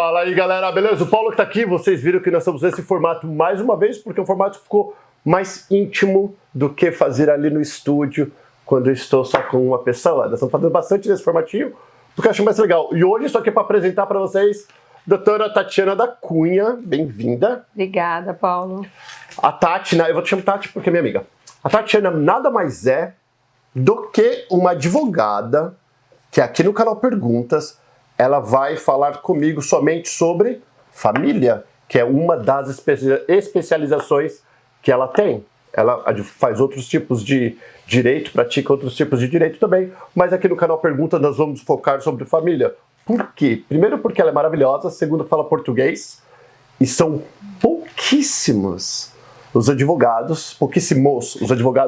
Fala aí, galera, beleza? O Paulo que tá aqui, vocês viram que nós estamos nesse formato mais uma vez, porque o formato ficou mais íntimo do que fazer ali no estúdio, quando eu estou só com uma pessoa. Nós estamos fazendo bastante nesse formatinho, porque eu acho mais legal. E hoje estou aqui para apresentar para vocês a doutora Tatiana da Cunha, bem-vinda. Obrigada, Paulo. A Tati, eu vou te chamar Tati porque é minha amiga. A Tatiana nada mais é do que uma advogada, que aqui no canal Perguntas, ela vai falar comigo somente sobre família, que é uma das especializações que ela tem. Ela faz outros tipos de direito, pratica outros tipos de direito também, mas aqui no canal Perguntas nós vamos focar sobre família. Por quê? Primeiro porque ela é maravilhosa, segundo fala português, e são pouquíssimos os advogados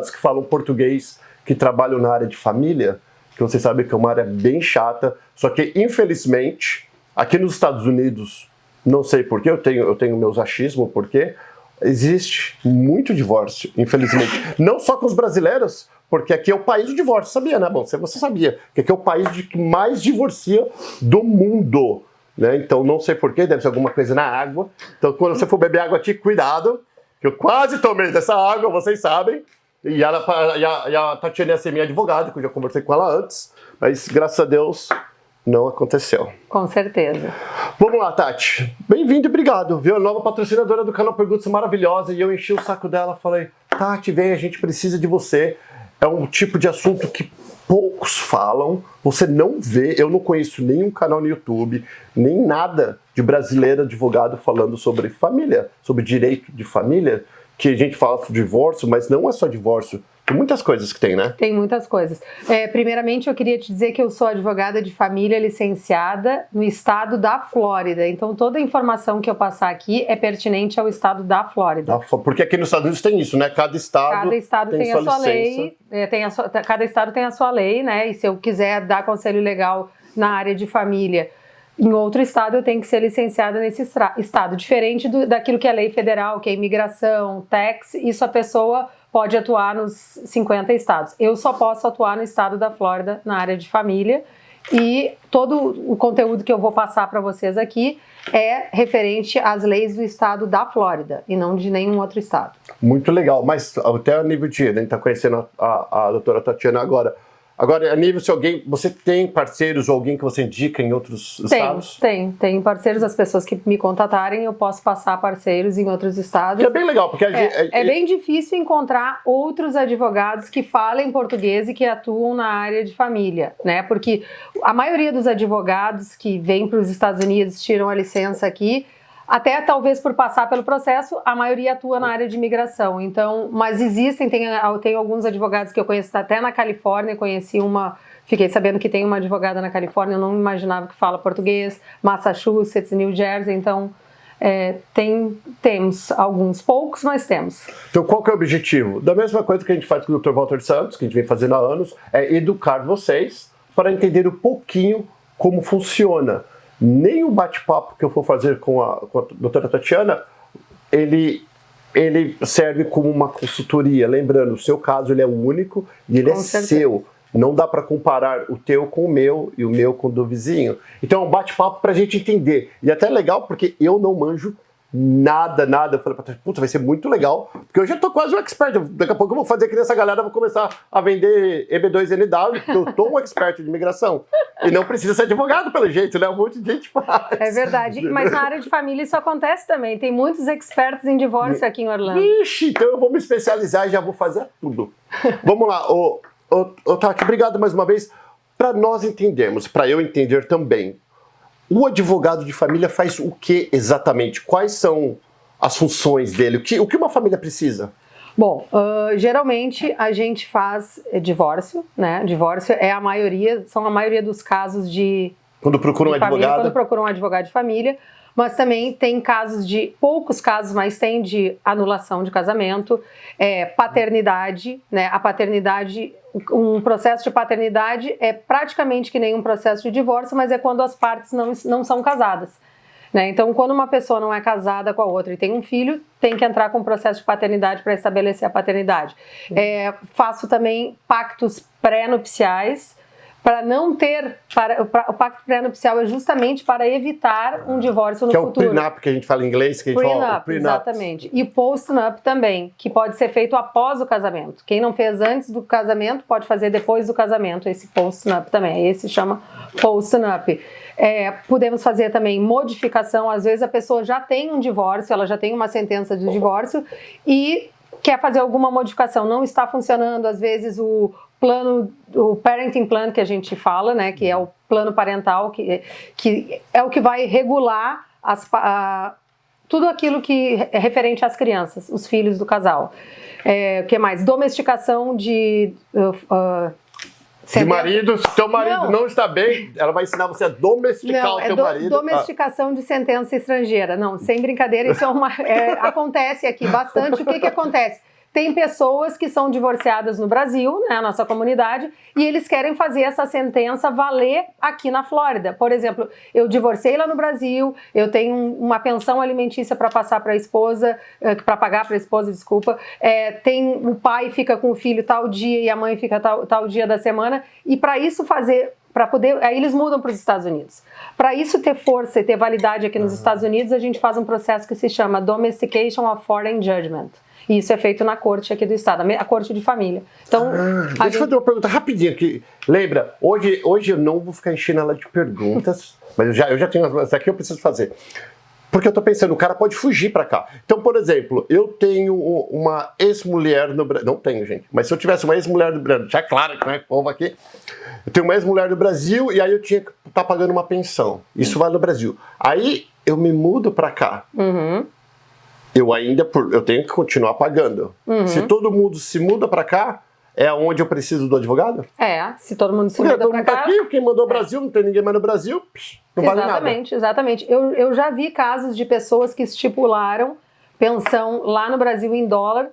que falam português, que trabalham na área de família, que vocês sabem que é uma área bem chata, só que infelizmente, aqui nos Estados Unidos, não sei porquê, eu tenho meus achismos, porque existe muito divórcio, infelizmente. Não só com os brasileiros, porque aqui é o país do divórcio, sabia, né? Bom, você sabia, que aqui é o país que mais divorcia do mundo, né? Então não sei porquê, deve ser alguma coisa na água. Então quando você for beber água aqui, cuidado, que eu quase tomei dessa água, vocês sabem. E a Tatiana ia ser minha advogada, que eu já conversei com ela antes, mas graças a Deus não aconteceu. Com certeza. Vamos lá, Tati. Bem-vindo e obrigado. Viu? A nova patrocinadora do canal Perguntas maravilhosa. E eu enchi o saco dela, falei, Tati, vem, a gente precisa de você. É um tipo de assunto que poucos falam, você não vê. Eu não conheço nenhum canal no YouTube, nem nada de brasileiro advogado falando sobre família, sobre direito de família. Que a gente fala sobre divórcio, mas não é só divórcio. Tem muitas coisas que tem, né? Tem muitas coisas. Primeiramente, eu queria te dizer que eu sou advogada de família licenciada no estado da Flórida. Então, toda a informação que eu passar aqui é pertinente ao estado da Flórida. Porque aqui nos Estados Unidos tem isso, né? Cada estado tem a sua lei. Cada estado tem a sua lei, né? E se eu quiser dar conselho legal na área de família em outro estado, eu tenho que ser licenciada nesse estado, diferente daquilo que é lei federal, que é imigração, tax, isso a pessoa pode atuar nos 50 estados. Eu só posso atuar no estado da Flórida, na área de família, e todo o conteúdo que eu vou passar para vocês aqui é referente às leis do estado da Flórida, e não de nenhum outro estado. Muito legal, mas até a nível de, a gente está conhecendo a doutora Tatiana agora, a nível se você tem parceiros ou alguém que você indica em outros estados? Tem parceiros, as pessoas que me contatarem, eu posso passar parceiros em outros estados. Que é bem legal, porque é bem difícil encontrar outros advogados que falem português e que atuam na área de família, né? Porque a maioria dos advogados que vêm para os Estados Unidos, tiram a licença aqui, até talvez por passar pelo processo, a maioria atua na área de imigração. Então, mas tem alguns advogados que eu conheço até na Califórnia, fiquei sabendo que tem uma advogada na Califórnia, eu não imaginava que fala português, Massachusetts, New Jersey, então temos alguns, poucos, mas temos. Então qual que é o objetivo? Da mesma coisa que a gente faz com o Dr. Walter Santos, que a gente vem fazendo há anos, é educar vocês para entender um pouquinho como funciona. Nem o bate-papo que eu for fazer com a doutora Tatiana, ele serve como uma consultoria. Lembrando, o seu caso ele é único e ele é seu. Não dá para comparar o teu com o meu e o meu com o do vizinho. Então é um bate-papo para a gente entender. E até é legal porque eu não manjo nada. Eu falei pra puta, vai ser muito legal, porque eu já tô quase um expert. Daqui a pouco eu vou fazer que nessa galera, eu vou começar a vender EB2NW, porque eu tô um expert de imigração. E não precisa ser advogado, pelo jeito, né? Um monte de gente faz. É verdade, mas na área de família isso acontece também. Tem muitos experts em divórcio aqui em Orlando. Ixi, então eu vou me especializar e já vou fazer tudo. Vamos lá, Tati, obrigado mais uma vez. Para nós entendermos, para eu entender também, o advogado de família faz o que exatamente? Quais são as funções dele? O que uma família precisa? Bom, geralmente a gente faz divórcio, né? Divórcio são a maioria dos casos de... Quando procuram um advogado? Quando procuram um advogado de família, mas também tem poucos casos, mas tem de anulação de casamento, paternidade, né? A paternidade, um processo de paternidade é praticamente que nem um processo de divórcio, mas é quando as partes não são casadas, né? Então, quando uma pessoa não é casada com a outra e tem um filho, tem que entrar com o processo de paternidade para estabelecer a paternidade. Faço também pactos pré-nupciais, para não ter, o pacto pré-nupcial é justamente para evitar um divórcio no que futuro. Que é o prenup, que a gente fala em inglês, que a gente fala prenup, exatamente. E post-nup também, que pode ser feito após o casamento. Quem não fez antes do casamento, pode fazer depois do casamento, esse post-nup também. Esse chama post-nup. Podemos fazer também modificação, às vezes a pessoa já tem um divórcio, ela já tem uma sentença de divórcio e quer fazer alguma modificação, não está funcionando, às vezes o parenting plan que a gente fala, né, que é o plano parental, que é o que vai regular tudo aquilo que é referente às crianças, os filhos do casal. O que mais? Domesticação de marido, se teu marido não está bem, ela vai ensinar você a domesticar o teu marido. Domesticação de sentença estrangeira. Não, sem brincadeira, isso acontece aqui bastante. O que acontece? Tem pessoas que são divorciadas no Brasil, né, a nossa comunidade, e eles querem fazer essa sentença valer aqui na Flórida. Por exemplo, eu divorciei lá no Brasil, eu tenho uma pensão alimentícia para passar para a esposa, para pagar para a esposa, desculpa. O pai fica com o filho tal dia e a mãe fica tal dia da semana. E para isso aí eles mudam para os Estados Unidos. Para isso ter força e ter validade aqui nos Estados Unidos, a gente faz um processo que se chama Domestication of Foreign Judgment. E isso é feito na corte aqui do estado, a corte de família. Então, deixa eu fazer uma pergunta rapidinho aqui. Lembra, hoje eu não vou ficar enchendo ela de perguntas, mas eu já tenho as aqui, eu preciso fazer. Porque eu tô pensando, o cara pode fugir pra cá. Então, por exemplo, eu tenho uma ex-mulher no Brasil. Não tenho, gente. Mas se eu tivesse uma ex-mulher no Brasil, já é claro que não é povo aqui. Eu tenho uma ex-mulher no Brasil e aí eu tinha que estar pagando uma pensão. Isso vale no Brasil. Aí eu me mudo pra cá. Eu tenho que continuar pagando. Se todo mundo se muda pra cá, é onde eu preciso do advogado? Se todo mundo se muda pra cá... Tá aqui, quem mandou Brasil, não tem ninguém mais no Brasil, não vale nada. Exatamente. Eu já vi casos de pessoas que estipularam pensão lá no Brasil em dólar,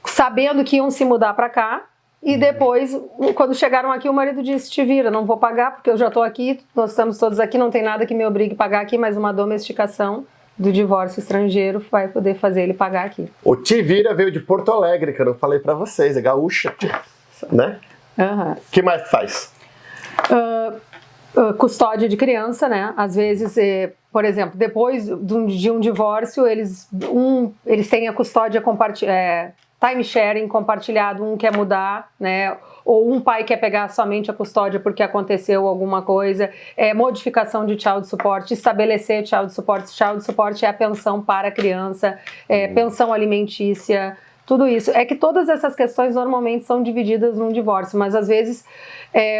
sabendo que iam se mudar pra cá, e depois, quando chegaram aqui, o marido disse, te vira, não vou pagar, porque eu já tô aqui, nós estamos todos aqui, não tem nada que me obrigue a pagar aqui, mas uma domesticação do divórcio estrangeiro vai poder fazer ele pagar aqui. O Te Vira veio de Porto Alegre, que eu não falei pra vocês, é gaúcha, né? O que mais faz? Custódia de criança, né? Às vezes, por exemplo, depois de um divórcio, eles têm a custódia time sharing compartilhado, um quer mudar, né? Ou um pai quer pegar somente a custódia porque aconteceu alguma coisa, modificação de child support, estabelecer child support. Child support é a pensão para a criança, pensão alimentícia, tudo isso. É que todas essas questões normalmente são divididas num divórcio, mas às vezes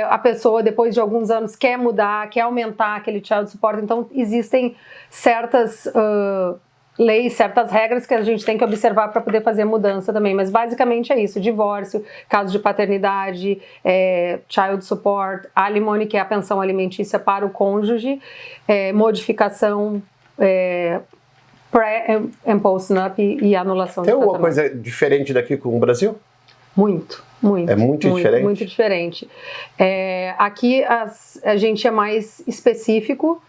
a pessoa, depois de alguns anos, quer mudar, quer aumentar aquele child support, então existem certas leis, certas regras que a gente tem que observar para poder fazer mudança também, mas basicamente é isso: divórcio, caso de paternidade, child support, alimony, que é a pensão alimentícia para o cônjuge, modificação pré- and post-nup e anulação de casamento. Tem alguma coisa diferente daqui com o Brasil? Muito. É muito diferente? Muito diferente. Aqui a gente é mais específico,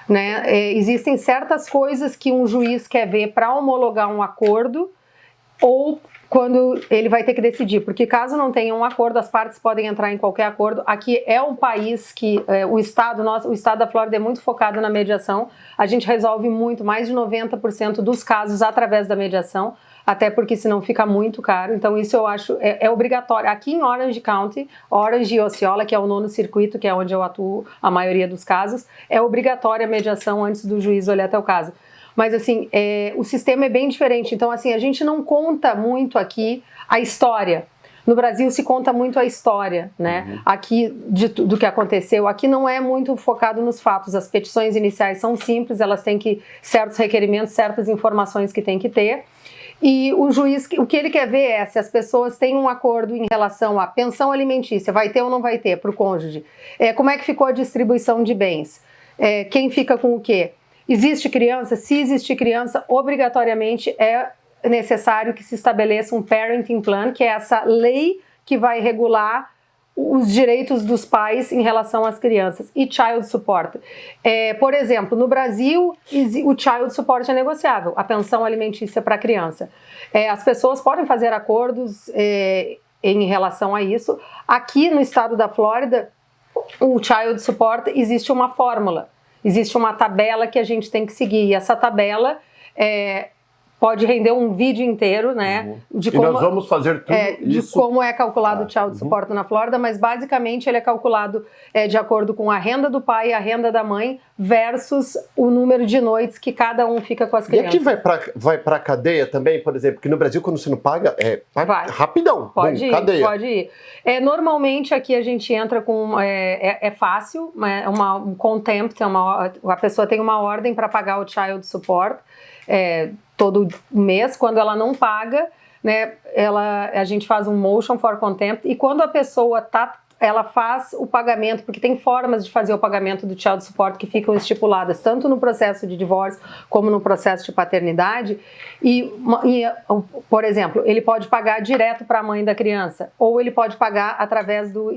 né? Existem certas coisas que um juiz quer ver para homologar um acordo ou quando ele vai ter que decidir, porque caso não tenha um acordo, as partes podem entrar em qualquer acordo. Aqui é um país que o estado da Flórida é muito focado na mediação. A gente resolve mais de 90% dos casos através da mediação, até porque senão fica muito caro. Então isso eu acho é obrigatório. Aqui em Orange County, Orange e Osceola, que é o 9º circuito, que é onde eu atuo a maioria dos casos, é obrigatória a mediação antes do juiz olhar até o caso. Mas assim, o sistema é bem diferente. Então assim, a gente não conta muito aqui a história. No Brasil se conta muito a história, né? Aqui do que aconteceu. Aqui não é muito focado nos fatos. As petições iniciais são simples, elas têm certos requerimentos, certas informações que tem que ter. E o juiz, o que ele quer ver é se as pessoas têm um acordo em relação à pensão alimentícia, vai ter ou não vai ter para o cônjuge. Como é que ficou a distribuição de bens? Quem fica com o quê? Existe criança? Se existe criança, obrigatoriamente é necessário que se estabeleça um parenting plan, que é essa lei que vai regular os direitos dos pais em relação às crianças. E child support. Por exemplo, no Brasil, o child support é negociável, a pensão alimentícia para a criança. As pessoas podem fazer acordos em relação a isso. Aqui no estado da Flórida, o Child Support existe uma fórmula, existe uma tabela que a gente tem que seguir. E essa tabela pode render um vídeo inteiro, né? De como, e nós vamos fazer tudo de isso. como é calculado o Child Support na Flórida, mas basicamente ele é calculado de acordo com a renda do pai e a renda da mãe versus o número de noites que cada um fica com as crianças. E aqui vai pra cadeia também, por exemplo, porque no Brasil quando você não paga, vai rapidão. Pode ir, cadeia. Pode ir. Normalmente aqui a gente entra com, é fácil, um contempt, a pessoa tem uma ordem para pagar o Child Support, todo mês. Quando ela não paga, né, a gente faz um motion for contempt, e quando a pessoa ela faz o pagamento, porque tem formas de fazer o pagamento do Child Support que ficam estipuladas tanto no processo de divórcio como no processo de paternidade, por exemplo, ele pode pagar direto para a mãe da criança, ou ele pode pagar através do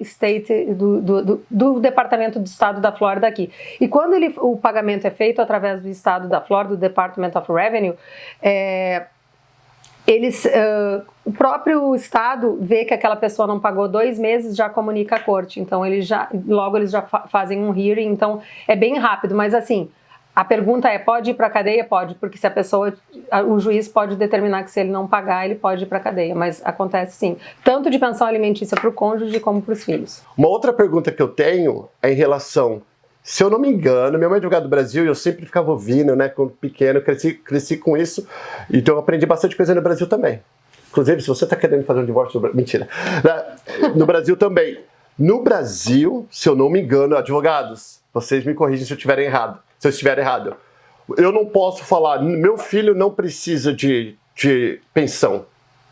do Departamento do Estado da Flórida aqui. E quando o pagamento é feito através do Estado da Flórida, do Department of Revenue, o próprio estado vê que aquela pessoa não pagou 2 meses, já comunica à corte, então eles já fazem um hearing, então é bem rápido, mas assim, a pergunta pode ir para a cadeia? Pode, porque se o juiz pode determinar que se ele não pagar, ele pode ir para a cadeia, mas acontece sim, tanto de pensão alimentícia para o cônjuge como para os filhos. Uma outra pergunta que eu tenho é em relação, se eu não me engano, minha mãe é advogada do Brasil e eu sempre ficava ouvindo, né, quando pequeno, cresci com isso, então eu aprendi bastante coisa no Brasil também. Inclusive, se você está querendo fazer um divórcio, mentira, no Brasil também. No Brasil, se eu não me engano, advogados, vocês me corrigem se eu estiver errado, eu não posso falar, meu filho não precisa de pensão.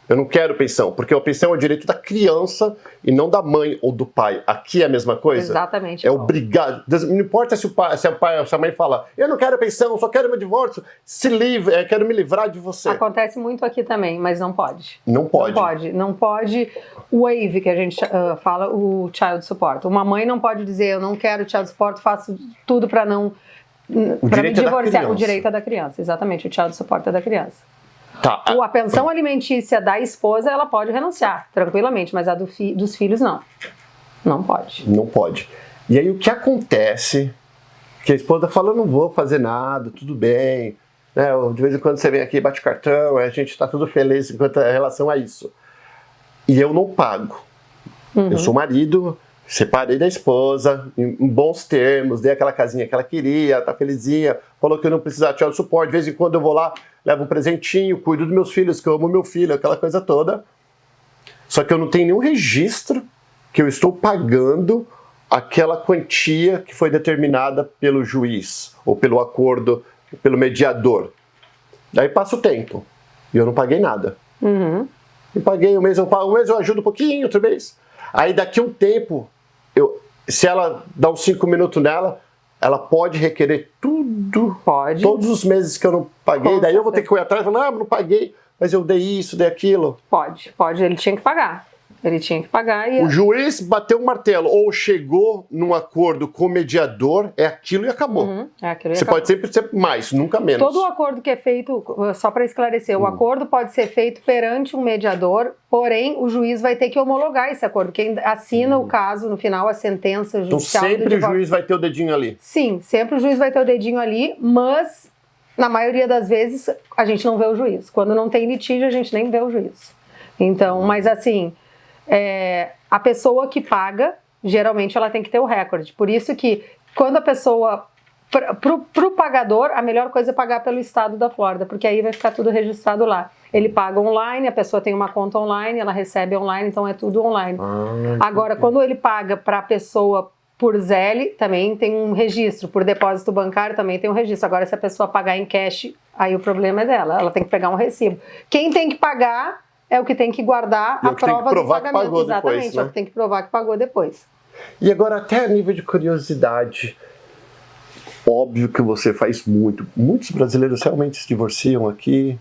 Eu não quero pensão, porque a pensão é o direito da criança e não da mãe ou do pai. Aqui é a mesma coisa? Exatamente. É obrigado. Não importa se a mãe fala, eu não quero pensão, só quero meu divórcio, quero me livrar de você. Acontece muito aqui também, mas não pode. Não pode. Não pode waive, que a gente fala, o Child Support. Uma mãe não pode dizer, eu não quero Child Support, faço tudo para me divorciar. O direito é da criança, exatamente, o Child Support é da criança. Tá. A pensão alimentícia da esposa, ela pode renunciar tranquilamente, mas a dos filhos não. Não pode. Não pode. E aí o que acontece, que a esposa fala, eu não vou fazer nada, tudo bem, né? De vez em quando você vem aqui, bate cartão, a gente tá tudo feliz enquanto em relação a isso. E eu não pago. Eu sou marido, separei da esposa, em bons termos, dei aquela casinha que ela queria, tá felizinha, falou que eu não precisava de suporte, de vez em quando eu vou lá, levo um presentinho, cuido dos meus filhos, que eu amo meu filho, aquela coisa toda. Só que eu não tenho nenhum registro que eu estou pagando aquela quantia que foi determinada pelo juiz, ou pelo acordo, pelo mediador. Daí passa o tempo, e eu não paguei nada. Eu paguei um mês eu ajudo um pouquinho, outro mês. Aí daqui a um tempo, se ela dá uns 5 minutos nela, ela pode requerer tudo. Pode. Todos os meses que eu não paguei. Daí eu vou ter que correr atrás e falar, não paguei, mas eu dei isso, dei aquilo. Pode. Ele tinha que pagar. E o juiz bateu o martelo ou chegou num acordo com o mediador, é aquilo e acabou. Você pode sempre ser mais, nunca menos. Todo o acordo que é feito, só para esclarecer, o acordo pode ser feito perante um mediador, porém o juiz vai ter que homologar esse acordo. Quem assina o caso, no final, a sentença judicial. Então sempre o juiz vai ter o dedinho ali? Sim, sempre o juiz vai ter o dedinho ali, mas na maioria das vezes a gente não vê o juiz. Quando não tem litígio, a gente nem vê o juiz. Então, mas assim... a pessoa que paga, geralmente ela tem que ter o recorde. Por isso que quando a pessoa... Pro pagador, a melhor coisa é pagar pelo estado da Flórida, porque aí vai ficar tudo registrado lá. Ele paga online, a pessoa tem uma conta online, ela recebe online, então é tudo online. Agora, quando ele paga para a pessoa por Zelle, também tem um registro. Por depósito bancário, também tem um registro. Agora, se a pessoa pagar em cash, aí o problema é dela. Ela tem que pegar um recibo. Quem tem que pagar... é o que tem que guardar a prova do pagamento. Exatamente, é o que tem que provar que pagou depois. E agora, até a nível de curiosidade, óbvio que você faz muitos brasileiros realmente se divorciam aqui,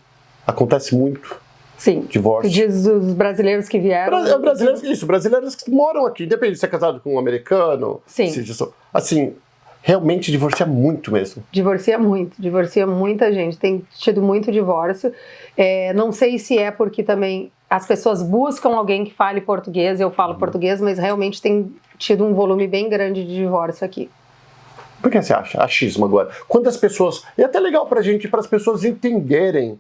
acontece muito. Sim, divórcio. Diz os brasileiros que vieram. Brasileiros que moram aqui, independente de ser casado com um americano. Sim. Assim, realmente divorcia muito mesmo. Divorcia muita gente, tem tido muito divórcio. Não sei se é porque também as pessoas buscam alguém que fale português, eu falo português, mas realmente tem tido um volume bem grande de divórcio aqui. Por que você acha? Achismo agora. Quantas pessoas... E é até legal pra gente, para as pessoas entenderem,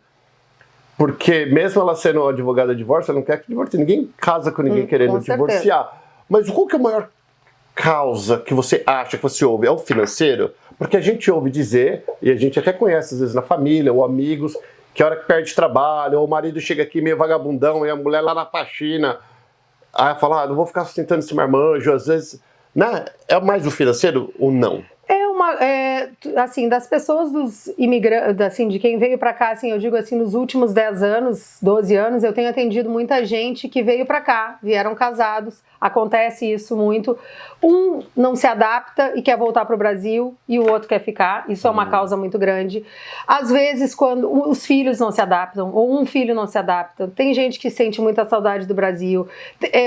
porque mesmo ela sendo advogada de divórcio, ela não quer que divorcie. Ninguém casa com ninguém querendo divorciar. Mas qual que é a maior causa que você acha, que você ouve? É o financeiro? Porque a gente ouve dizer, e a gente até conhece às vezes na família ou amigos, que a hora que perde trabalho, ou o marido chega aqui meio vagabundão e a mulher lá na faxina, aí fala, não vou ficar sustentando esse marmanjo, às vezes, né? É mais o financeiro ou não? Assim, das pessoas, dos imigrantes, assim, de quem veio para cá, assim, eu digo assim, nos últimos 10 anos, 12 anos, eu tenho atendido muita gente que veio para cá, vieram casados, acontece isso muito. Um não se adapta e quer voltar para o Brasil e o outro quer ficar, isso é uma causa muito grande. Às vezes, quando os filhos não se adaptam, ou um filho não se adapta, tem gente que sente muita saudade do Brasil,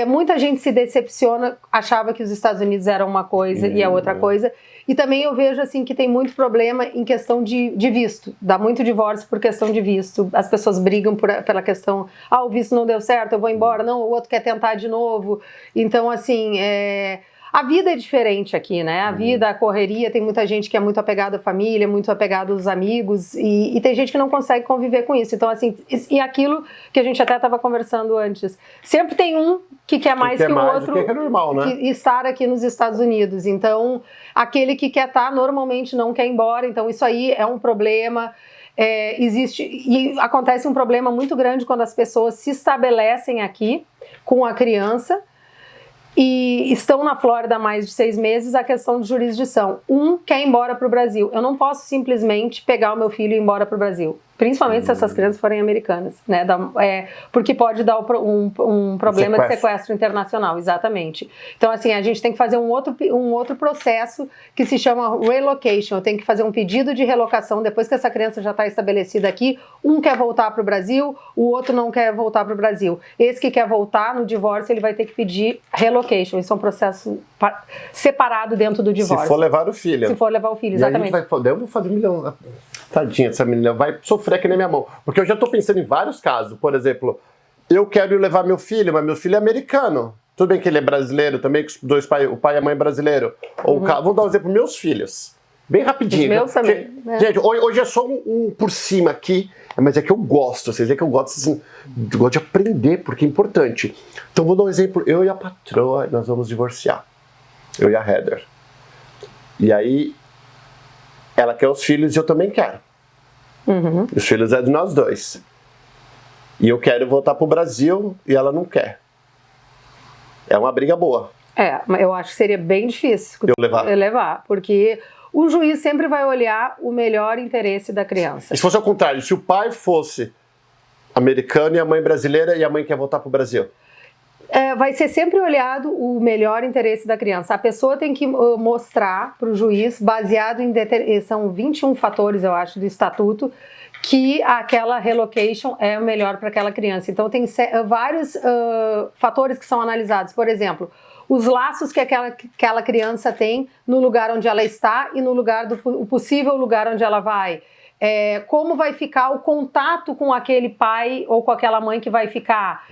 muita gente se decepciona, achava que os Estados Unidos eram uma coisa e é outra coisa. E também eu vejo assim que tem muito problema em questão de visto. Dá muito divórcio por questão de visto. As pessoas brigam pela questão, o visto não deu certo, eu vou embora. Não, o outro quer tentar de novo. Então, assim, a vida é diferente aqui, né? A vida, a correria, tem muita gente que é muito apegada à família, muito apegada aos amigos, e tem gente que não consegue conviver com isso. Então, assim, e aquilo que a gente até estava conversando antes, sempre tem um que quer mais que o outro, que é normal, né? Estar aqui nos Estados Unidos. Então, aquele que quer estar, normalmente não quer ir embora. Então, isso aí é um problema. Existe, e acontece um problema muito grande quando as pessoas se estabelecem aqui com a criança e estão na Flórida há mais de 6 meses, a questão de jurisdição. Um quer ir embora para o Brasil. Eu não posso simplesmente pegar o meu filho e ir embora para o Brasil. Principalmente se essas crianças forem americanas, né? Porque pode dar um problema de sequestro internacional, exatamente. Então, assim, a gente tem que fazer um outro processo que se chama relocation. Eu tenho que fazer um pedido de relocação depois que essa criança já está estabelecida aqui. Um quer voltar para o Brasil, o outro não quer voltar para o Brasil. Esse que quer voltar no divórcio, ele vai ter que pedir relocation. Isso é um processo separado dentro do divórcio. Se for levar o filho. Se for levar o filho, exatamente. Eu vou fazer 1 milhão. Tadinha dessa menina, vai sofrer aqui na minha mão. Porque eu já tô pensando em vários casos. Por exemplo, eu quero levar meu filho, mas meu filho é americano. Tudo bem que ele é brasileiro também, com dois pais, o pai e a mãe brasileiro. Vamos dar um exemplo, meus filhos. Bem rapidinho. Os meus também. Gente, hoje é só um por cima aqui, mas é que eu gosto. Vocês veem que eu gosto, assim, de aprender, porque é importante. Então vou dar um exemplo. Eu e a patroa, nós vamos divorciar. Eu e a Heather. E aí, ela quer os filhos e eu também quero. Os filhos é de nós dois. E eu quero voltar pro Brasil e ela não quer. É uma briga boa. Eu acho que seria bem difícil eu levar. Porque o juiz sempre vai olhar o melhor interesse da criança. E se fosse ao contrário, se o pai fosse americano e a mãe brasileira e a mãe quer voltar pro Brasil? Vai ser sempre olhado o melhor interesse da criança. A pessoa tem que mostrar para o juiz, baseado em... São 21 fatores, eu acho, do estatuto, que aquela relocation é o melhor para aquela criança. Então, tem vários fatores que são analisados. Por exemplo, os laços que aquela criança tem no lugar onde ela está e no o possível lugar onde ela vai. Como vai ficar o contato com aquele pai ou com aquela mãe que vai ficar.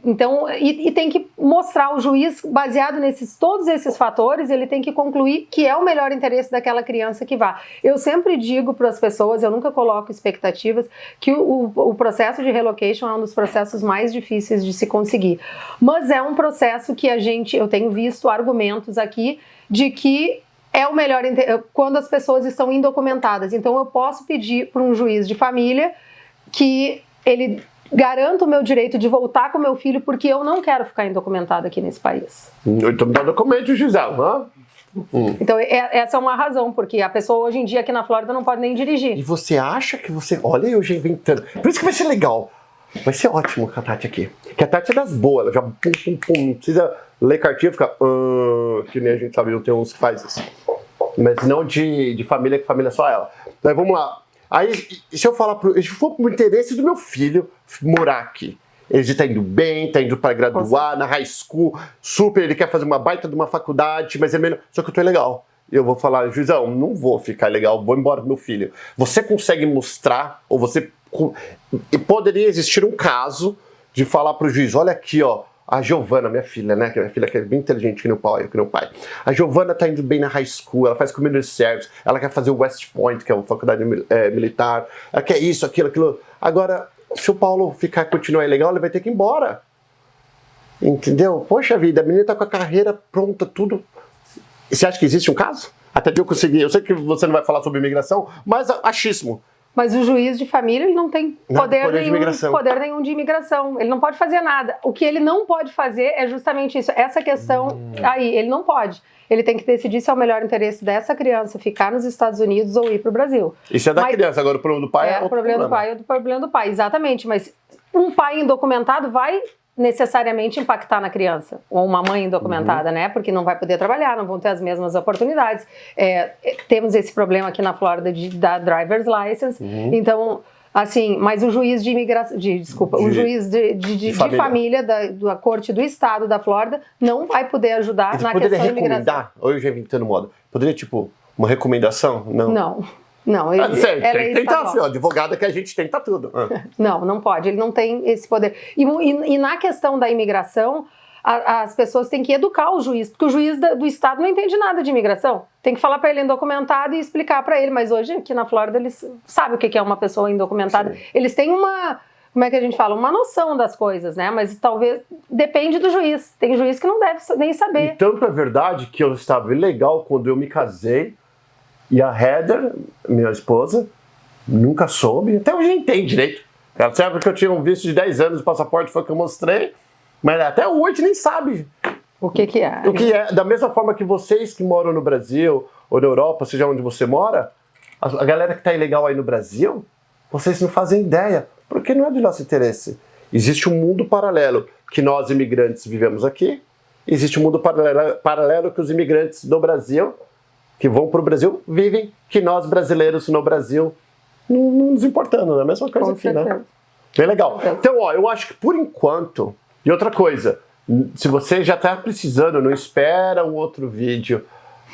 Então, e tem que mostrar o juiz, baseado todos esses fatores, ele tem que concluir que é o melhor interesse daquela criança que vá. Eu sempre digo para as pessoas, eu nunca coloco expectativas, que o processo de relocation é um dos processos mais difíceis de se conseguir. Mas é um processo que eu tenho visto argumentos aqui de que é o melhor quando as pessoas estão indocumentadas. Então, eu posso pedir para um juiz de família que ele garanta o meu direito de voltar com o meu filho, porque eu não quero ficar indocumentada aqui nesse país. Então, me dá documento, Gisele. Então, essa é uma razão, porque a pessoa hoje em dia aqui na Flórida não pode nem dirigir. E você acha que você... Olha eu já inventando. Por isso que vai ser legal. Vai ser ótimo com a Tati aqui. Porque a Tati é das boas. Ela já não precisa ler cartinha e ficar... que nem a gente sabe, não tem uns que faz isso. Mas não de família, que família é só ela. Então vamos lá. Aí, se eu falar se for pro interesse do meu filho morar aqui. Ele está indo bem, está indo para graduar na high school, super, ele quer fazer uma baita de uma faculdade, mas é melhor. Só que eu tô legal. Eu vou falar, juizão, não vou ficar legal, vou embora com meu filho. Você consegue mostrar, ou você... Poderia existir um caso de falar pro juiz, olha aqui, ó, a Giovana, minha filha, né, que minha filha que é bem inteligente que nem o pai. A Giovana tá indo bem na high school, ela faz community service, ela quer fazer o West Point, que é uma faculdade militar, ela quer isso, aquilo. Agora, se o Paulo continuar ilegal, ele vai ter que ir embora. Entendeu? Poxa vida, a menina tá com a carreira pronta, tudo. Você acha que existe um caso? Até que eu consegui, eu sei que você não vai falar sobre imigração, mas achismo. Mas o juiz de família, ele não tem poder nenhum de imigração. Ele não pode fazer nada. O que ele não pode fazer é justamente isso. Essa questão aí, ele não pode. Ele tem que decidir se é o melhor interesse dessa criança ficar nos Estados Unidos ou ir para o Brasil. Isso é da criança, agora o problema do pai é outro problema. O problema do pai, exatamente. Mas um pai indocumentado vai necessariamente impactar na criança, ou uma mãe indocumentada, né? Porque não vai poder trabalhar, não vão ter as mesmas oportunidades. Temos esse problema aqui na Flórida da driver's license. Então, assim, mas o juiz de imigração, o juiz de família da Corte do Estado da Flórida não vai poder ajudar na questão da imigração. Ou eu já inventando moda, poderia, tipo, uma recomendação? Não, ele tem que tentar, assim, advogada que a gente tenta tudo. Não pode, ele não tem esse poder. E na questão da imigração, as pessoas têm que educar o juiz, porque o juiz do estado não entende nada de imigração. Tem que falar para ele indocumentado e explicar para ele, mas hoje aqui na Flórida eles sabem o que é uma pessoa indocumentada. Sim. Eles têm como é que a gente fala? Uma noção das coisas, né? Mas talvez depende do juiz. Tem juiz que não deve nem saber. E tanto é verdade que eu estava ilegal quando eu me casei. E a Heather, minha esposa, nunca soube, até hoje não tem direito. Ela sabe que eu tinha um visto de 10 anos, o passaporte foi que eu mostrei, mas até hoje nem sabe. O que é? O que é. Da mesma forma que vocês que moram no Brasil ou na Europa, seja onde você mora, a galera que está ilegal aí no Brasil, vocês não fazem ideia, porque não é de nosso interesse. Existe um mundo paralelo que nós imigrantes vivemos aqui, existe um mundo paralelo que os imigrantes do Brasil que vão para o Brasil, vivem, que nós brasileiros no Brasil não nos importando, é a mesma coisa aqui, né? Bem legal. Então, ó, eu acho que por enquanto, e outra coisa, se você já está precisando, não espera um outro vídeo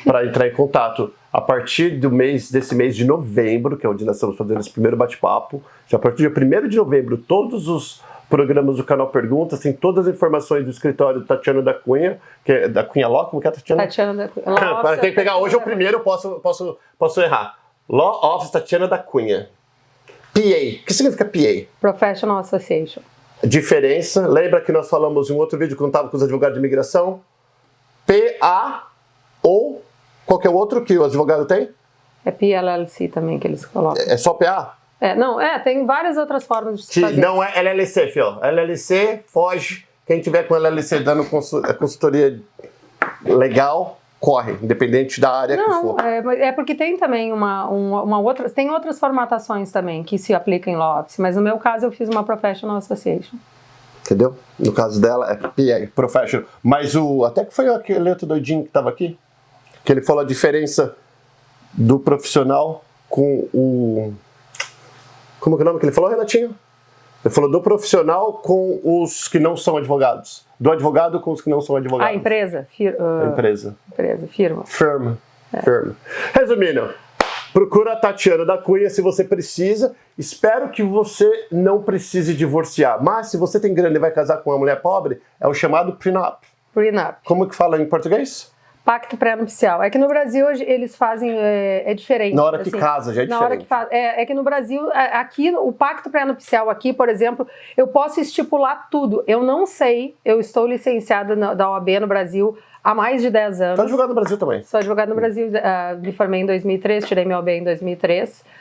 para entrar em contato. A partir desse mês de novembro, que é onde nós estamos fazendo esse primeiro bate-papo, a partir do dia 1º de novembro, todos os programas do canal Perguntas, tem todas as informações do escritório Tatiana da Cunha, que é da Cunha Law, como que é, Tatiana? Tatiana da Cunha. Tem que pegar hoje o primeiro, eu posso errar. Law Office Tatiana da Cunha. PA, o que significa PA? Professional Association. Diferença, lembra que nós falamos em um outro vídeo quando estava com os advogados de imigração? PA ou qualquer outro que o advogado tem? É PLLC também que eles colocam. É só PA? Tem várias outras formas de se fazer. Não é LLC, filho. LLC, foge. Quem tiver com LLC dando consultoria legal, corre, independente da área que for. É porque tem também uma outra... Tem outras formatações também que se aplicam em Law Office, mas no meu caso eu fiz uma Professional Association. Entendeu? No caso dela é PA, Professional. Mas até que foi aquele outro doidinho que estava aqui, que ele falou a diferença do profissional com o... Como que é o nome que ele falou, Renatinho? Ele falou do profissional com os que não são advogados. Do advogado com os que não são advogados. Empresa. Empresa, firma. Firma. Resumindo, procura a Tatiana da Cunha se você precisa. Espero que você não precise divorciar. Mas se você tem grana e vai casar com uma mulher pobre, é o chamado prenup. Como que fala em português? Pacto pré-nupcial. É que no Brasil hoje eles fazem, é diferente. Na hora que casa já é diferente. Na hora que faz, é que no Brasil, aqui, o pacto pré-nupcial aqui, por exemplo, eu posso estipular tudo. Eu não sei, eu estou licenciada da OAB no Brasil há mais de 10 anos. Sou advogado no Brasil também. Sou advogada no Brasil, me formei em 2003, tirei minha OAB em 2003.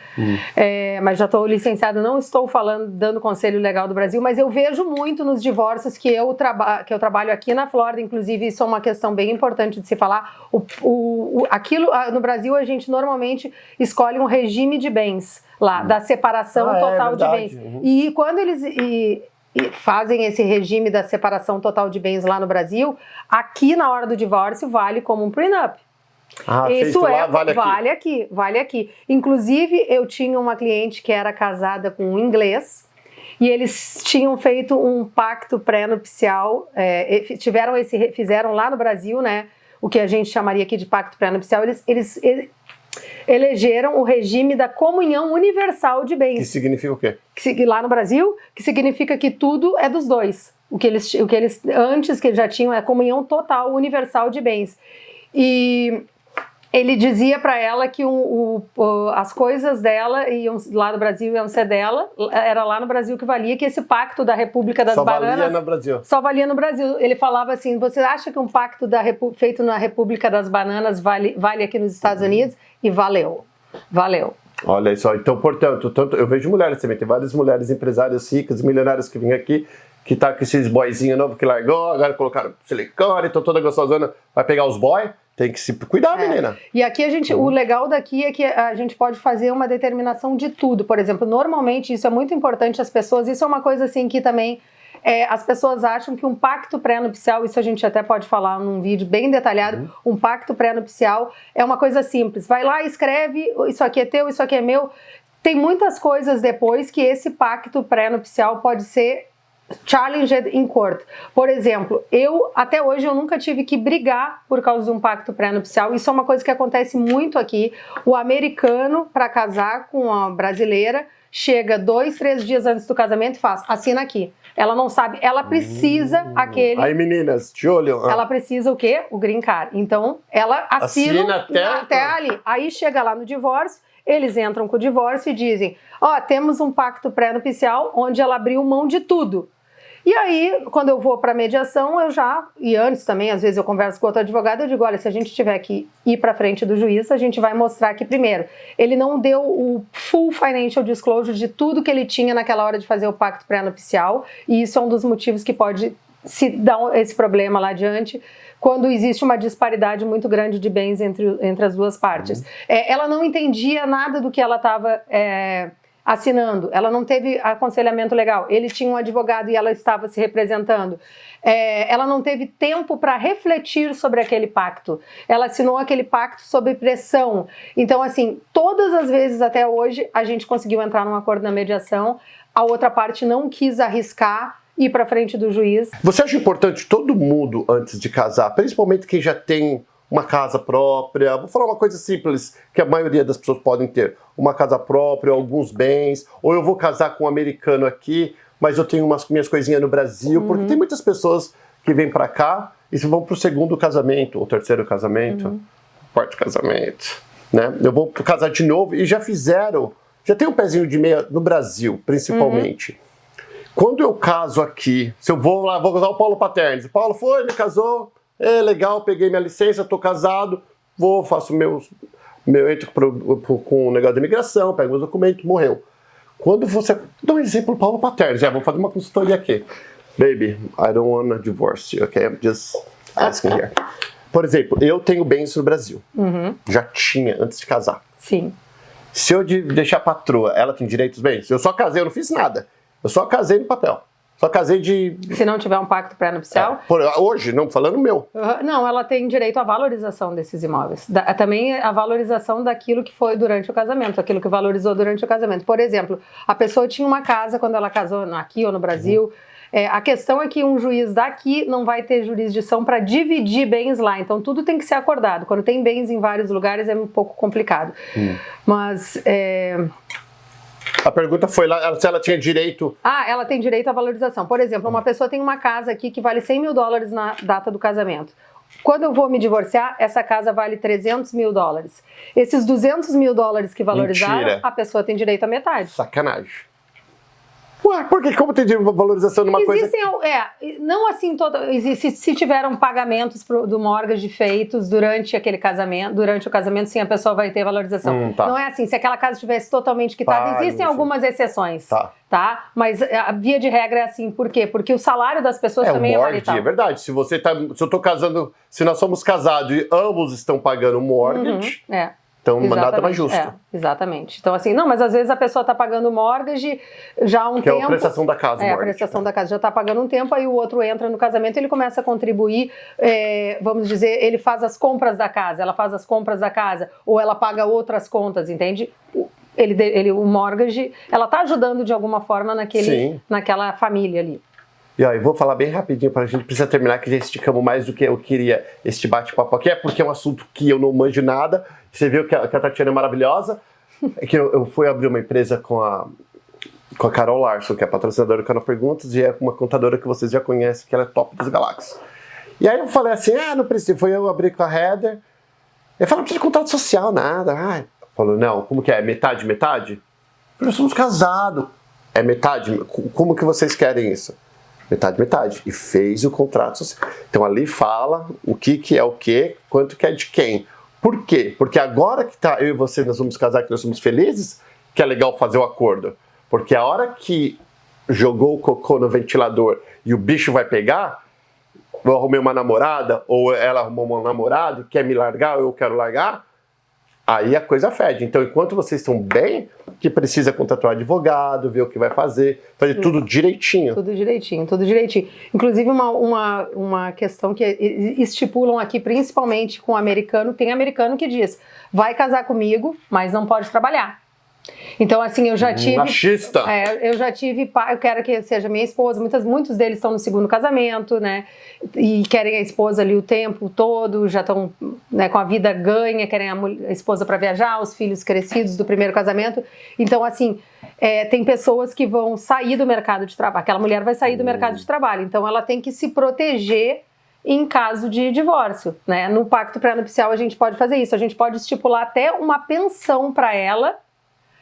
Mas já estou licenciada, não estou dando conselho legal do Brasil, mas eu vejo muito nos divórcios que eu trabalho aqui na Flórida, inclusive isso é uma questão bem importante de se falar. No Brasil a gente normalmente escolhe um regime de bens lá, da separação total de bens. E quando eles fazem esse regime da separação total de bens lá no Brasil, aqui na hora do divórcio vale como um prenup. Isso vale aqui. Inclusive, eu tinha uma cliente que era casada com um inglês e eles tinham feito um pacto pré-nupcial, fizeram lá no Brasil, né? O que a gente chamaria aqui de pacto pré-nupcial. Eles elegeram o regime da comunhão universal de bens. Que significa o quê? Lá no Brasil, que significa que tudo é dos dois. O que eles antes que já tinham é a comunhão total, universal de bens. E ele dizia para ela que as coisas dela lá no Brasil iam ser dela, era lá no Brasil que valia, que esse pacto da República das Bananas... Só valia no Brasil. Só valia no Brasil. Ele falava assim, você acha que um pacto feito na República das Bananas vale aqui nos Estados Unidos? E valeu. Olha só, então, portanto, eu vejo mulheres também, tem várias mulheres empresárias ricas, milionárias que vêm aqui, que tá com esses boyzinhos novos que largou, agora colocaram silicone, estão toda gostosona, vai pegar os boy... Tem que se cuidar, menina. E aqui o legal daqui é que a gente pode fazer uma determinação de tudo. Por exemplo, normalmente isso é muito importante às pessoas, isso é uma coisa assim que também as pessoas acham que um pacto pré-nupcial, isso a gente até pode falar num vídeo bem detalhado, um pacto pré-nupcial é uma coisa simples. Vai lá, escreve, isso aqui é teu, isso aqui é meu. Tem muitas coisas depois que esse pacto pré-nupcial pode ser challenged in court. Por exemplo, até hoje eu nunca tive que brigar por causa de um pacto pré-nupcial. Isso é uma coisa que acontece muito aqui. O americano, para casar com a brasileira, chega 2, 3 dias antes do casamento e faz, assina aqui. Ela não sabe, ela precisa aquele... Aí meninas, de olho. Ela precisa o quê? O green card. Então, ela assina até ali. Aí chega lá no divórcio, eles entram com o divórcio e dizem, temos um pacto pré-nupcial onde ela abriu mão de tudo. E aí, quando eu vou para mediação, e antes também, às vezes eu converso com outro advogado, eu digo, olha, se a gente tiver que ir para frente do juiz, a gente vai mostrar que, primeiro, ele não deu o full financial disclosure de tudo que ele tinha naquela hora de fazer o pacto pré-nupcial, e isso é um dos motivos que pode se dar esse problema lá adiante, quando existe uma disparidade muito grande de bens entre as duas partes. Ela não entendia nada do que ela estava... assinando, ela não teve aconselhamento legal, ele tinha um advogado e ela estava se representando, ela não teve tempo para refletir sobre aquele pacto, ela assinou aquele pacto sob pressão. Então, assim, todas as vezes até hoje a gente conseguiu entrar num acordo na mediação, a outra parte não quis arriscar ir para frente do juiz. Você acha importante todo mundo, antes de casar, principalmente quem já tem uma casa própria, vou falar uma coisa simples que a maioria das pessoas podem ter, uma casa própria, alguns bens, ou eu vou casar com um americano aqui, mas eu tenho minhas coisinhas no Brasil, porque tem muitas pessoas que vêm pra cá e vão pro segundo casamento, ou terceiro casamento, quarto casamento, né? Eu vou casar de novo e já tem um pezinho de meia no Brasil, principalmente. Quando eu caso aqui, se eu vou lá, vou casar o Paulo Paternes, o Paulo foi, me casou, legal, peguei minha licença, tô casado, faço eu entro com o negócio de imigração, pego meus documentos, morreu. Quando você... Dá um exemplo, Paulo Paternes, vou fazer uma consultoria aqui. Baby, I don't want to divorce you, okay? I'm just asking here. Por exemplo, eu tenho bens no Brasil. Já tinha, antes de casar. Sim. Se eu deixar a patroa, ela tem direito aos bens? Eu só casei, eu não fiz nada. Eu só casei no papel. Só casei de... Se não tiver um pacto pré-nupcial? Hoje, não, falando meu. Não, ela tem direito à valorização desses imóveis. Também a valorização daquilo que foi durante o casamento, aquilo que valorizou durante o casamento. Por exemplo, a pessoa tinha uma casa quando ela casou aqui ou no Brasil. A questão é que um juiz daqui não vai ter jurisdição para dividir bens lá. Então, tudo tem que ser acordado. Quando tem bens em vários lugares, é um pouco complicado. Mas... A pergunta foi lá se ela tinha direito... ela tem direito à valorização. Por exemplo, uma pessoa tem uma casa aqui que vale $100 mil na data do casamento. Quando eu vou me divorciar, essa casa vale $300 mil. Esses $200 mil que valorizaram, Mentira. A pessoa tem direito à metade. Sacanagem. Ué, por que? Como tem valorização numa coisa... Não assim, se tiveram pagamentos do mortgage feitos durante aquele casamento, durante o casamento, sim, a pessoa vai ter valorização. Não é assim, se aquela casa estivesse totalmente quitada, existem algumas exceções, tá? Mas a via de regra é assim, por quê? Porque o salário das pessoas também é marital. É verdade, se eu tô casando, se nós somos casados e ambos estão pagando mortgage... Então, nada mais justo. Exatamente. Então, assim, não, mas às vezes a pessoa está pagando mortgage já há um tempo. Que é a prestação da casa. A prestação da casa já está pagando um tempo, aí o outro entra no casamento, ele começa a contribuir, vamos dizer, ele faz as compras da casa, ela faz as compras da casa, ou ela paga outras contas, entende? O mortgage, ela está ajudando de alguma forma naquela família ali. E aí, vou falar bem rapidinho para a gente precisa terminar, que já esticamos mais do que eu queria este bate-papo aqui, porque é um assunto que eu não manjo nada. você viu que a Tatiana é maravilhosa. É que eu fui abrir uma empresa com a Carol Larson, que é patrocinadora do Canal Perguntas, e é uma contadora que vocês já conhecem, que ela é top das galáxias. E aí eu falei assim, não precisa, foi eu abrir com a Heather. Eu falei, não precisa de contrato social, nada. Falou, não, como que é? Metade, metade? Eu falei, somos casados. É metade? Como que vocês querem isso? Metade, metade. E fez o contrato social. Então ali fala o que é o quê, quanto que é de quem. Por quê? Porque agora que tá eu e você, nós vamos casar, que nós somos felizes, que é legal fazer o acordo. Porque a hora que jogou o cocô no ventilador e o bicho vai pegar, eu arrumei uma namorada, ou ela arrumou um namorado, quer me largar, ou eu quero largar, aí a coisa fede. Então, enquanto vocês estão bem, que precisa contratar um advogado, ver o que vai fazer tudo direitinho. Tudo direitinho, tudo direitinho. Inclusive, uma questão que estipulam aqui, principalmente com o americano, tem americano que diz, vai casar comigo, mas não pode trabalhar. Então, assim, eu já tive... Machista! Eu já tive... Eu quero que seja minha esposa. Muitos deles estão no segundo casamento, né? E querem a esposa ali o tempo todo, já estão, né, com a vida ganha, querem a esposa para viajar, os filhos crescidos do primeiro casamento. Então, assim, tem pessoas que vão sair do mercado de trabalho. Aquela mulher vai sair do mercado de trabalho. Então, ela tem que se proteger em caso de divórcio, né? No pacto pré-nupcial, a gente pode fazer isso. A gente pode estipular até uma pensão para ela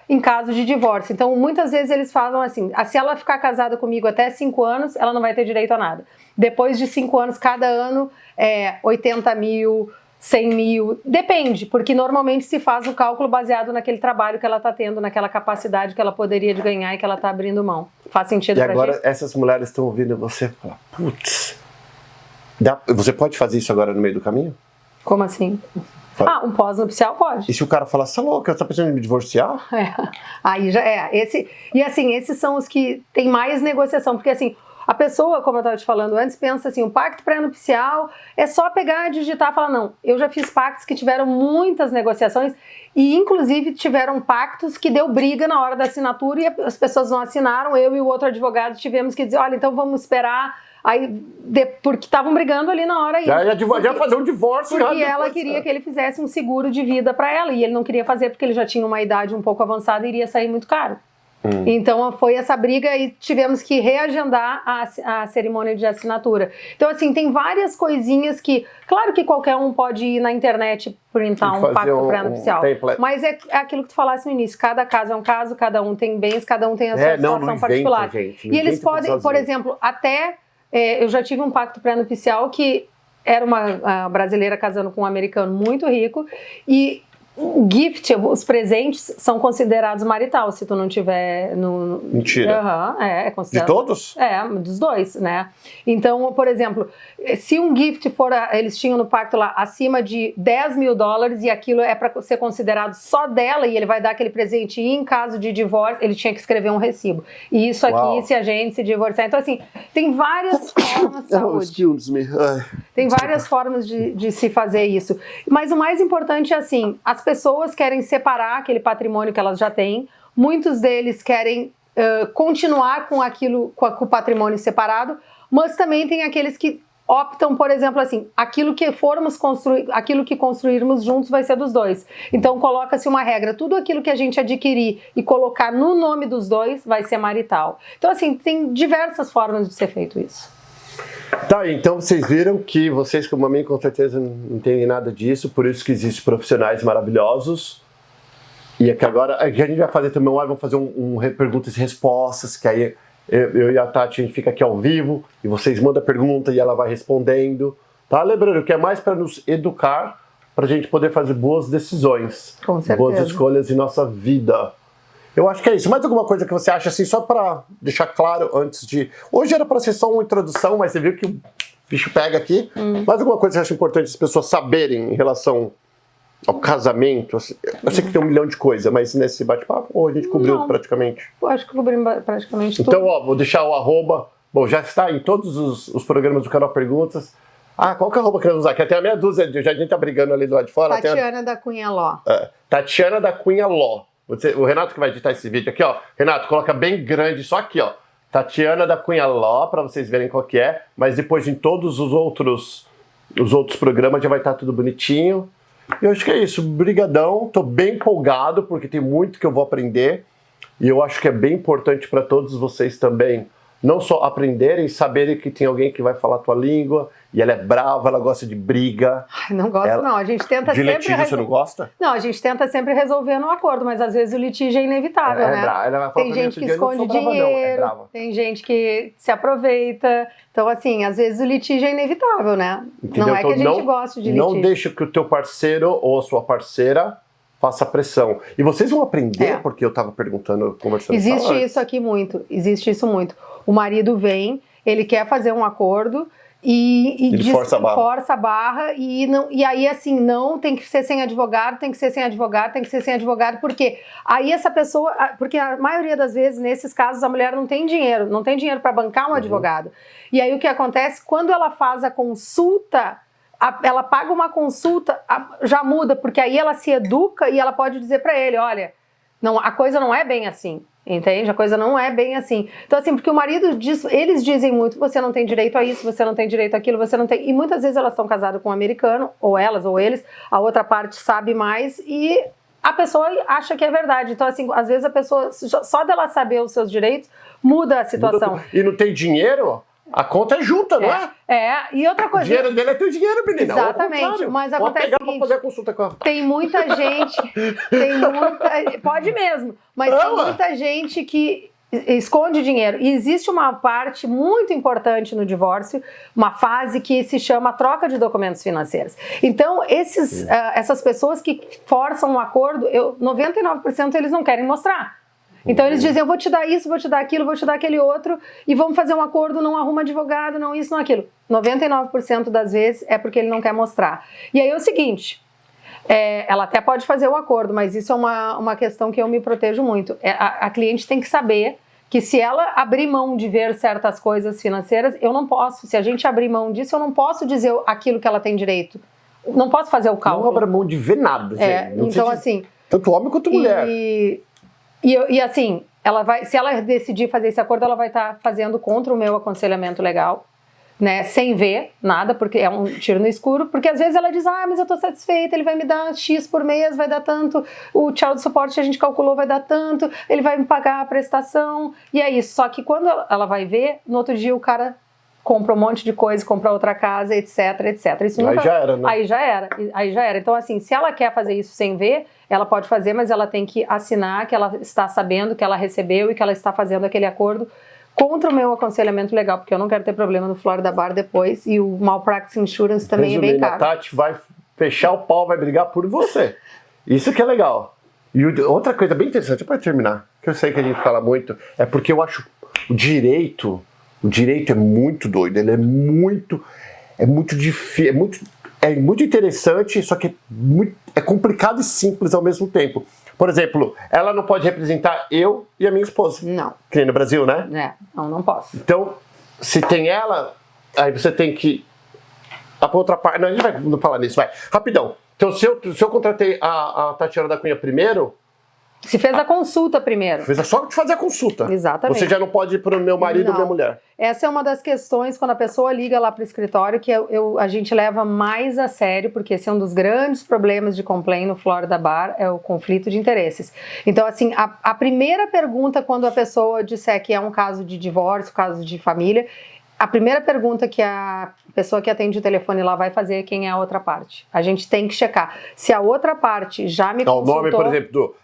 em caso de divórcio. Então, muitas vezes eles falam assim, se ela ficar casada comigo até 5 anos, ela não vai ter direito a nada. Depois de 5 anos, cada ano é 80 mil, 100 mil, depende, porque normalmente se faz o cálculo baseado naquele trabalho que ela está tendo, naquela capacidade que ela poderia de ganhar e que ela está abrindo mão. Faz sentido pra gente? E agora essas mulheres estão ouvindo você falar, putz, você pode fazer isso agora no meio do caminho? Como assim? Um pós-nupcial pode. E se o cara falar, você é louca, você tá pensando em me divorciar? Aí já e assim, esses são os que tem mais negociação, porque assim, a pessoa, como eu estava te falando antes, pensa assim, o pacto pré-nupcial é só pegar, digitar e falar, não, eu já fiz pactos que tiveram muitas negociações e inclusive tiveram pactos que deu briga na hora da assinatura e as pessoas não assinaram, eu e o outro advogado tivemos que dizer, olha, então vamos esperar. Aí, porque estavam brigando ali na hora. Já ia fazer um divórcio. Porque ela queria que ele fizesse um seguro de vida para ela. E ele não queria fazer porque ele já tinha uma idade um pouco avançada e iria sair muito caro. Então foi essa briga e tivemos que reagendar a cerimônia de assinatura. Então assim, tem várias coisinhas que... Claro que qualquer um pode ir na internet printar um pacto pré-nupcial. Mas é aquilo que tu falasse no início. Cada caso é um caso, cada um tem bens, cada um tem a sua situação particular. Gente, e eles podem, por exemplo, até... eu já tive um pacto pré-nupcial que era uma brasileira casando com um americano muito rico e o gift, os presentes, são considerados marital, se tu não tiver no... Mentira. É considerado. De todos? Dos dois, né? Então, por exemplo, se um gift for, eles tinham no pacto lá, acima de $10 mil e aquilo é para ser considerado só dela e ele vai dar aquele presente e em caso de divórcio, ele tinha que escrever um recibo. E isso aqui, se a gente se divorciar. Então, assim, tem várias formas, tem várias formas de se fazer isso. Mas o mais importante é assim, as pessoas querem separar aquele patrimônio que elas já têm, muitos deles querem continuar com o patrimônio separado, mas também tem aqueles que optam, por exemplo, assim, aquilo que construirmos juntos vai ser dos dois. Então coloca-se uma regra, tudo aquilo que a gente adquirir e colocar no nome dos dois vai ser marital. Então assim, tem diversas formas de ser feito isso. Tá, então vocês viram que vocês como a mim com certeza não entendem nada disso, por isso que existem profissionais maravilhosos. E é que agora a gente vai fazer também, vamos fazer um perguntas e respostas, que aí eu e a Tati, a gente fica aqui ao vivo e vocês mandam a pergunta e ela vai respondendo, tá? Lembrando que é mais para nos educar, para a gente poder fazer boas decisões, com certeza, boas escolhas em nossa vida. Eu acho que é isso. Mais alguma coisa que você acha, assim, só para deixar claro antes de... Hoje era para ser só uma introdução, mas você viu que o bicho pega aqui. Mais alguma coisa que você acha importante as pessoas saberem em relação ao casamento? Assim, eu sei que tem 1 milhão de coisas, mas nesse bate-papo a gente cobriu praticamente. Eu acho que cobrimos praticamente tudo. Então, vou deixar o arroba. Bom, já está em todos os programas do canal Perguntas. Qual que é o arroba que nós vamos usar? Que até a meia dúzia, já a gente tá brigando ali do lado de fora. Tatiana da Cunha Ló. Tatiana da Cunha Ló. O Renato que vai editar esse vídeo aqui, ó. Renato, coloca bem grande, só aqui, ó. Tatiana da Cunha Ló, para vocês verem qual que é. Mas depois em todos os outros programas já vai estar tudo bonitinho. Eu acho que é isso. Brigadão. Tô bem empolgado porque tem muito que eu vou aprender. E eu acho que é bem importante para todos vocês também, não só aprenderem, saberem que tem alguém que vai falar a tua língua, e ela é brava, ela gosta de briga. Ai, não gosto não, a gente tenta de sempre... litígio você não gosta? Não, a gente tenta sempre resolver no acordo, mas às vezes o litígio é inevitável, né? Ela vai falar tem gente que esconde dinheiro, tem gente que se aproveita, então assim, às vezes o litígio é inevitável, né? Entendeu? Não é então, que a gente goste de litígio. Não deixa que o teu parceiro ou a sua parceira faça pressão. E vocês vão aprender, porque eu tava perguntando, conversando. Existe isso aqui muito, existe isso muito. O marido vem, ele quer fazer um acordo e ele força a barra e aí assim, não, tem que ser sem advogado, tem que ser sem advogado, tem que ser sem advogado, porque aí essa pessoa, porque a maioria das vezes, nesses casos, a mulher não tem dinheiro para bancar um advogado. E aí o que acontece, quando ela faz a consulta, ela paga uma consulta, já muda, porque aí ela se educa e ela pode dizer para ele, olha, não, a coisa não é bem assim, entende? A coisa não é bem assim. Então assim, porque o marido diz, eles dizem muito, você não tem direito a isso, você não tem direito àquilo, você não tem... E muitas vezes elas estão casadas com um americano, ou elas, ou eles, a outra parte sabe mais e a pessoa acha que é verdade. Então assim, às vezes a pessoa, só dela saber os seus direitos, muda a situação. E não tem dinheiro... A conta é junta, não é? E outra coisa... O dinheiro dele é teu dinheiro, menina. Exatamente, mas acontece o seguinte, fazer a consulta com a... tem muita gente, pode mesmo, mas tem muita gente que esconde dinheiro. E existe uma parte muito importante no divórcio, uma fase que se chama troca de documentos financeiros. Então, essas pessoas que forçam um acordo, 99% eles não querem mostrar. Então eles dizem, eu vou te dar isso, vou te dar aquilo, vou te dar aquele outro e vamos fazer um acordo, não arruma advogado, não isso, não aquilo. 99% das vezes é porque ele não quer mostrar. E aí é o seguinte, ela até pode fazer o acordo, mas isso é uma questão que eu me protejo muito. A cliente tem que saber que se ela abrir mão de ver certas coisas financeiras, eu não posso, se a gente abrir mão disso, eu não posso dizer aquilo que ela tem direito. Não posso fazer o cálculo. Não abra mão de ver nada. Então assim... Tanto homem quanto mulher. E assim, se ela decidir fazer esse acordo, ela vai estar fazendo contra o meu aconselhamento legal, né? Sem ver nada, porque é um tiro no escuro, porque às vezes ela diz, mas eu tô satisfeita, ele vai me dar X por mês, vai dar tanto, o child support que a gente calculou vai dar tanto, ele vai me pagar a prestação, e é isso. Só que quando ela vai ver, no outro dia o cara compra um monte de coisa, compra outra casa, etc, etc. Isso nunca... Aí já era, né? Aí já era. Então assim, se ela quer fazer isso sem ver, ela pode fazer, mas ela tem que assinar que ela está sabendo que ela recebeu e que ela está fazendo aquele acordo contra o meu aconselhamento legal, porque eu não quero ter problema no Florida Bar depois, e o Malpractice Insurance também é bem caro. A Tati vai fechar o pau, vai brigar por você. Isso que é legal. E outra coisa bem interessante, para terminar, que eu sei que a gente fala muito, é porque eu acho o direito é muito doido, ele é muito difícil, é muito interessante, só que é complicado e simples ao mesmo tempo. Por exemplo, ela não pode representar eu e a minha esposa. Não. Que nem no Brasil, né? Não posso. Então, se tem ela, aí você tem que... A outra parte... Não, a gente vai falar nisso, vai. Rapidão. Então, se eu contratei a Tatiana da Cunha primeiro... Se fez a consulta primeiro. Fez só de fazer a consulta. Exatamente. Você já não pode ir para o meu marido ou minha mulher. Essa é uma das questões, quando a pessoa liga lá para o escritório, que a gente leva mais a sério, porque esse é um dos grandes problemas de complaint no Florida Bar, é o conflito de interesses. Então, assim, a primeira pergunta, quando a pessoa disser que é um caso de divórcio, caso de família, a primeira pergunta que a pessoa que atende o telefone lá vai fazer é quem é a outra parte. A gente tem que checar. Se a outra parte já me consultou... O nome, por exemplo,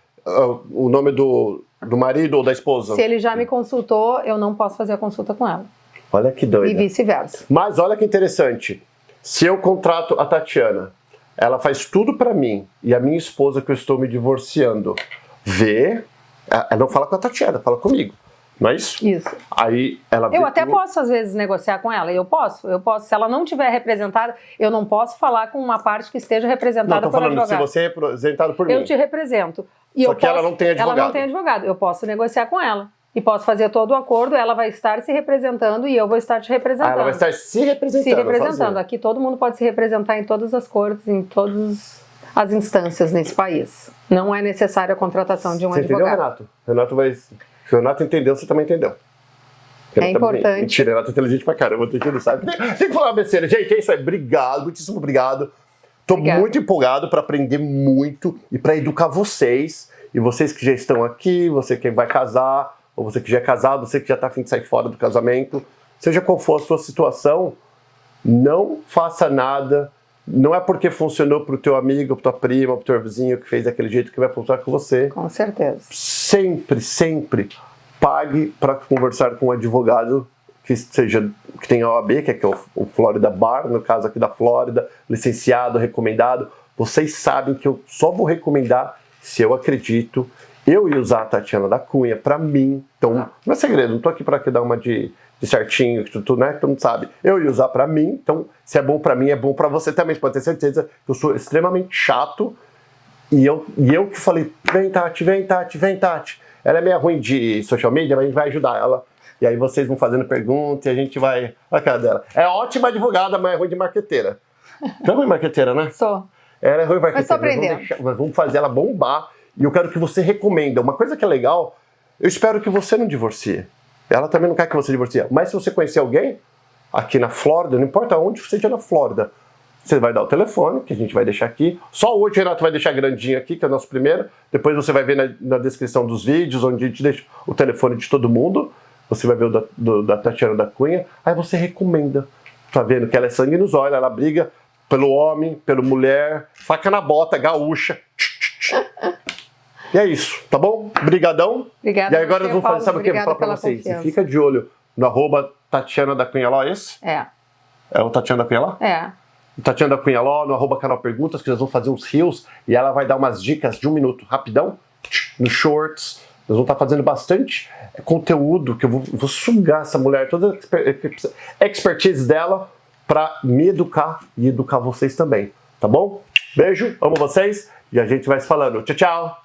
o nome do marido ou da esposa. Se ele já me consultou, eu não posso fazer a consulta com ela. Olha que doido. E vice-versa. Mas olha que interessante. Se eu contrato a Tatiana, ela faz tudo pra mim, e a minha esposa que eu estou me divorciando vê, ela não fala com a Tatiana, fala comigo. Não é isso? Isso. Aí ela vê. Eu até posso, às vezes, negociar com ela. Eu posso. Se ela não tiver representada, eu não posso falar com uma parte que esteja representada por advogado. Se você é representado por mim. Eu te represento. E Só que ela não tem advogado. Ela não tem advogado. Eu posso negociar com ela. E posso fazer todo o acordo, ela vai estar se representando e eu vou estar te representando. Ela vai estar se representando. Se representando. Aqui todo mundo pode se representar em todas as cortes, em todas as instâncias nesse país. Não é necessária a contratação de um advogado. Entendeu, Renato? Renato vai... Se o Renato entendeu, você também entendeu. É importante. Mentira, Renato é inteligente pra caramba, tem que não sabe. Tem que falar uma besteira. Gente, é isso aí. Obrigado, muitíssimo obrigado. Tô Obrigada. muito empolgado para aprender muito e para educar vocês. E vocês que já estão aqui, você que vai casar, ou você que já é casado, você que já tá a fim de sair fora do casamento, seja qual for a sua situação, não faça nada. Não é porque funcionou pro teu amigo, pro tua prima, pro teu vizinho que fez daquele jeito que vai funcionar com você. Com certeza. Sempre pague para conversar com um advogado que tenha OAB, que é o Florida Bar, no caso aqui da Flórida, licenciado, recomendado. Vocês sabem que eu só vou recomendar se eu acredito. Eu ia usar a Tatiana da Cunha para mim. Então, não é segredo, não tô aqui para dar uma de certinho, que tu, né, todo mundo sabe. Eu ia usar para mim, então se é bom para mim, é bom para você também. Você pode ter certeza que eu sou extremamente chato. E eu que falei, vem Tati, vem Tati, vem Tati. Ela é meio ruim de social media, mas a gente vai ajudar ela. E aí vocês vão fazendo pergunta e a gente vai... Olha a cara dela. É ótima advogada, mas é ruim de marqueteira. Tu é ruim de marqueteira, né? Sou. Ela é ruim de marqueteira. Mas tô aprendendo. Nós vamos fazer ela bombar. E eu quero que você recomenda. Uma coisa que é legal, eu espero que você não divorcie. Ela também não quer que você divorcie. Mas se você conhecer alguém, aqui na Flórida, não importa onde seja na Flórida, você vai dar o telefone, que a gente vai deixar aqui. Só hoje o Renato vai deixar grandinho aqui, que é o nosso primeiro. Depois você vai ver na descrição dos vídeos, onde a gente deixa o telefone de todo mundo. Você vai ver o da Tatiana da Cunha. Aí você recomenda. Tá vendo que ela é sangue nos olhos, ela briga pelo homem, pela mulher, faca na bota, gaúcha. E é isso, tá bom? Brigadão. Obrigada. E agora nós vamos fazer, sabe o que eu vou falar pra vocês? Você fica de olho no @Tatiana da Cunha Ló, esse? É. É o Tatiana da Cunha Ló? É. Tatiana da Cunha Ló, no @Canal Perguntas, que nós vamos fazer uns reels e ela vai dar umas dicas de 1 minuto, rapidão, no Shorts. Nós vamos estar fazendo bastante conteúdo, que eu vou sugar essa mulher, toda a expertise dela, para me educar e educar vocês também, tá bom? Beijo, amo vocês e a gente vai se falando. Tchau, tchau!